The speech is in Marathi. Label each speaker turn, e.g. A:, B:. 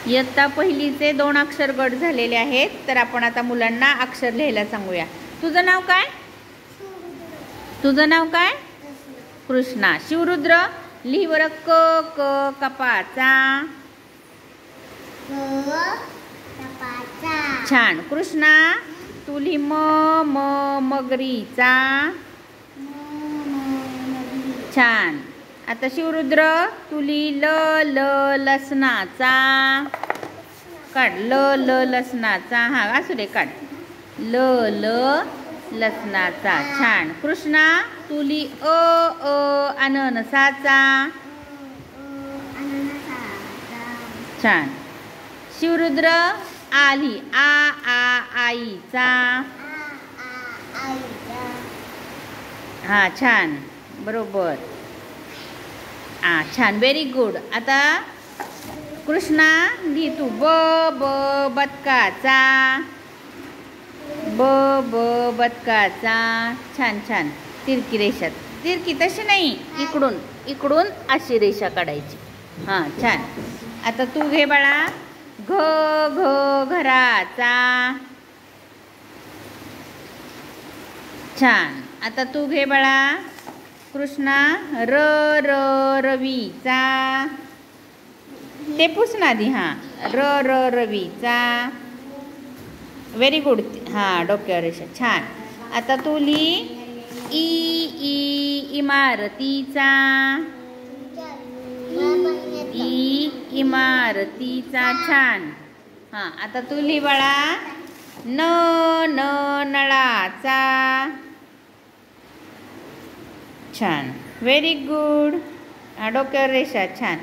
A: इयत्ता पहिलीचे 2 अक्षर गट झालेले आहेत. तर आपण आता मुलांना अक्षर लिहायला सांगूया. तुझं नाव काय? तुझं नाव काय? कृष्णा. शिवरुद्र लिही बरं. क क कपाचा. छान. कृष्णा तू लिही म म मगरीचा. छान. आता शिवरुद्र तू लिही ल ल लसणाचा. काढ. ल ल लसणाचा. हा असू दे, काढ. ल ल लसणाचा. छान. कृष्णा तू लिही अ अ अननसाचा. छान. शिवरुद्र आ लिही आ आ आईचा. हा छान, बरोबर. छान, व्हेरी गुड. आता कृष्णा लिही तू ब ब बदकाचा. ब ब बदकाचा. छान छान. तिरकी रेषा. तिरकी तशी नाही, इकडून इकडून अशी रेषा काढायची. हां छान. आता तू घे बाळा. घ घ घराचा. छान. आता तू घे बाळा. कृष्णा र र रवीचा. ते पुस ना आधी. हां र र रवीचा. Very good. हां डोक्यावर रेषा. छान. आता तू लिही ई ई इमारतीचा. ई इमारतीचा. छान. हां आता तू लिही बाळा. न न नळाचा. छान, व्हेरी गुड. डोक्यावर रेषा. छान.